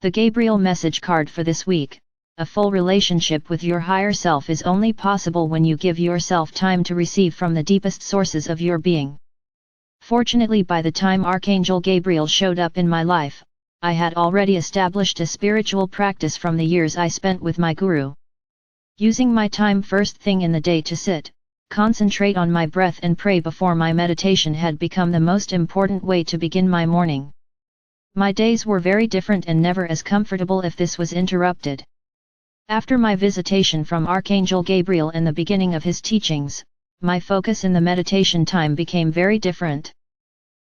The Gabriel message card for this week: a full relationship with your higher self is only possible when you give yourself time to receive from the deepest sources of your being. Fortunately, by the time Archangel Gabriel showed up in my life, I had already established a spiritual practice from the years I spent with my guru. Using my time first thing in the day to sit, concentrate on my breath and pray before my meditation had become the most important way to begin my morning. My days were very different and never as comfortable if this was interrupted. After my visitation from Archangel Gabriel and the beginning of his teachings, my focus in the meditation time became very different.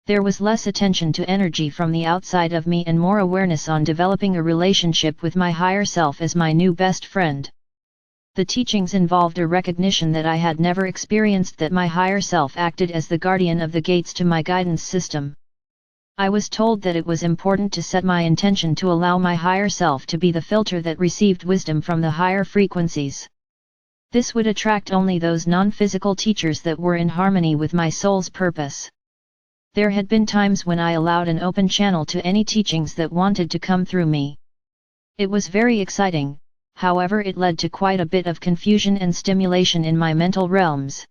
There was less attention to energy from the outside of me and more awareness on developing a relationship with my higher self as my new best friend. The teachings involved a recognition that I had never experienced, that my higher self acted as the guardian of the gates to my guidance system. I was told that it was important to set my intention to allow my higher self to be the filter that received wisdom from the higher frequencies. This would attract only those non-physical teachers that were in harmony with my soul's purpose. There had been times when I allowed an open channel to any teachings that wanted to come through me. It was very exciting, however it led to quite a bit of confusion and stimulation in my mental realms.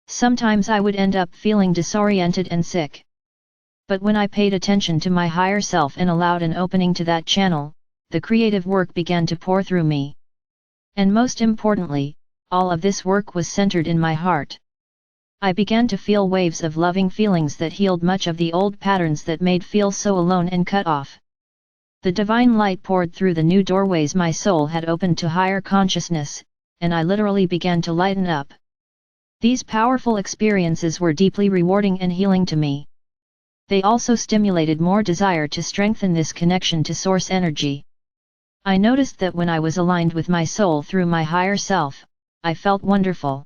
Sometimes I would end up feeling disoriented and sick. But when I paid attention to my higher self and allowed an opening to that channel, the creative work began to pour through me. And most importantly, all of this work was centered in my heart. I began to feel waves of loving feelings that healed much of the old patterns that made feel so alone and cut off. The divine light poured through the new doorways my soul had opened to higher consciousness, and I literally began to lighten up. These powerful experiences were deeply rewarding and healing to me. They also stimulated more desire to strengthen this connection to source energy. I noticed that when I was aligned with my soul through my higher self, I felt wonderful.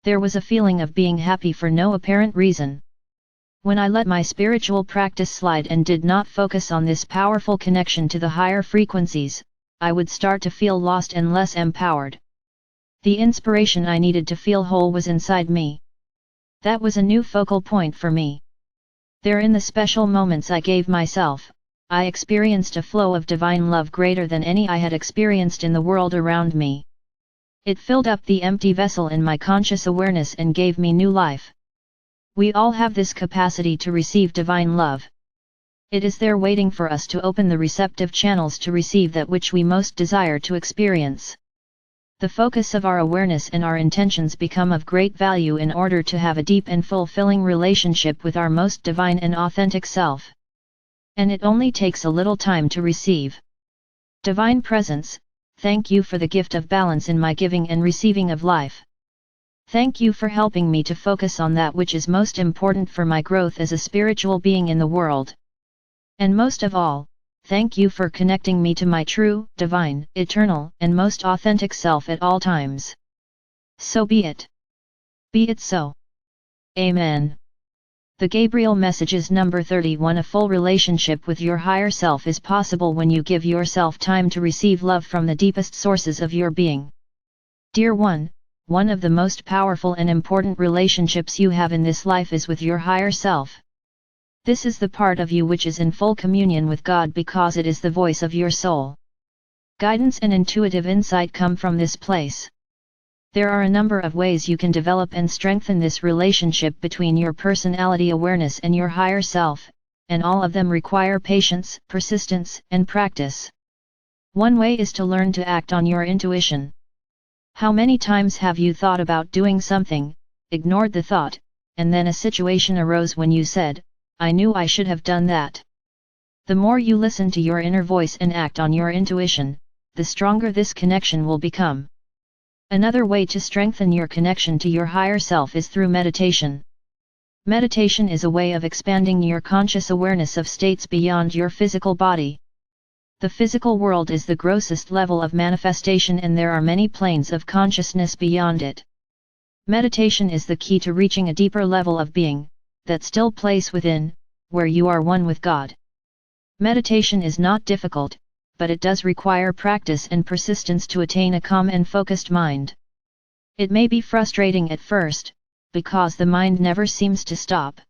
There was a feeling of being happy for no apparent reason. When I let my spiritual practice slide and did not focus on this powerful connection to the higher frequencies, I would start to feel lost and less empowered. The inspiration I needed to feel whole was inside me. That was a new focal point for me. There, in the special moments I gave myself, I experienced a flow of divine love greater than any I had experienced in the world around me. It filled up the empty vessel in my conscious awareness and gave me new life. We all have this capacity to receive divine love. It is there waiting for us to open the receptive channels to receive that which we most desire to experience. The focus of our awareness and our intentions become of great value in order to have a deep and fulfilling relationship with our most divine and authentic self. And it only takes a little time to receive. Divine Presence, thank you for the gift of balance in my giving and receiving of life. Thank you for helping me to focus on that which is most important for my growth as a spiritual being in the world. And most of all, thank you for connecting me to my true, divine, eternal, and most authentic self at all times. So be it. Be it so. Amen. The Gabriel Messages number 31. A full relationship with your higher self is possible when you give yourself time to receive love from the deepest sources of your being. Dear one of the most powerful and important relationships you have in this life is with your higher self. This is the part of you which is in full communion with God because it is the voice of your soul. Guidance and intuitive insight come from this place. There are a number of ways you can develop and strengthen this relationship between your personality awareness and your higher self, and all of them require patience, persistence, and practice. One way is to learn to act on your intuition. How many times have you thought about doing something, ignored the thought, and then a situation arose when you said, "I knew I should have done that"? The more you listen to your inner voice and act on your intuition, the stronger this connection will become. Another way to strengthen your connection to your higher self is through meditation. Meditation is a way of expanding your conscious awareness of states beyond your physical body. The physical world is the grossest level of manifestation, and there are many planes of consciousness beyond it. Meditation is the key to reaching a deeper level of being, that still place within, where you are one with God. Meditation is not difficult, but it does require practice and persistence to attain a calm and focused mind. It may be frustrating at first, because the mind never seems to stop.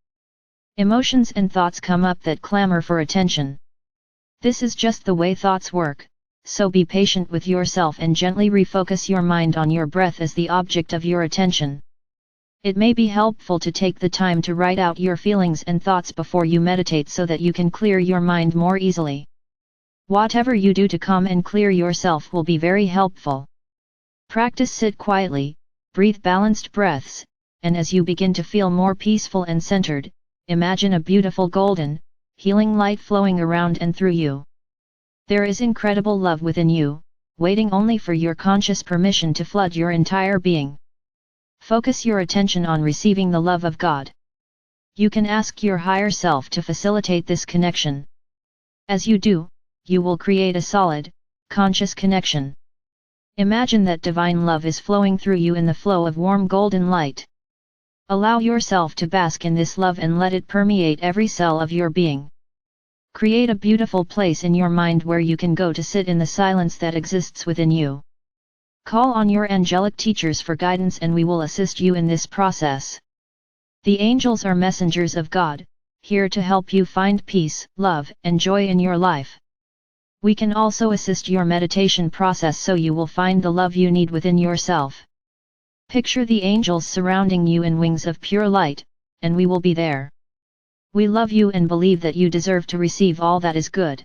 Emotions and thoughts come up that clamor for attention. This is just the way thoughts work, so be patient with yourself and gently refocus your mind on your breath as the object of your attention. It may be helpful to take the time to write out your feelings and thoughts before you meditate so that you can clear your mind more easily. Whatever you do to calm and clear yourself will be very helpful. Practice sit quietly, breathe balanced breaths, and as you begin to feel more peaceful and centered, imagine a beautiful golden, healing light flowing around and through you. There is incredible love within you, waiting only for your conscious permission to flood your entire being. Focus your attention on receiving the love of God. You can ask your higher self to facilitate this connection. As you do, you will create a solid, conscious connection. Imagine that divine love is flowing through you in the flow of warm golden light. Allow yourself to bask in this love and let it permeate every cell of your being. Create a beautiful place in your mind where you can go to sit in the silence that exists within you. Call on your angelic teachers for guidance and we will assist you in this process. The angels are messengers of God, here to help you find peace, love, and joy in your life. We can also assist your meditation process so you will find the love you need within yourself. Picture the angels surrounding you in wings of pure light, and we will be there. We love you and believe that you deserve to receive all that is good.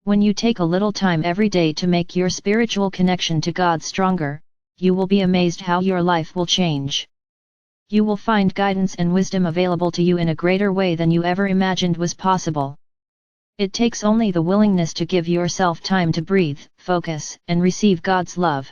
When you take a little time every day to make your spiritual connection to God stronger, you will be amazed how your life will change. You will find guidance and wisdom available to you in a greater way than you ever imagined was possible. It takes only the willingness to give yourself time to breathe, focus, and receive God's love.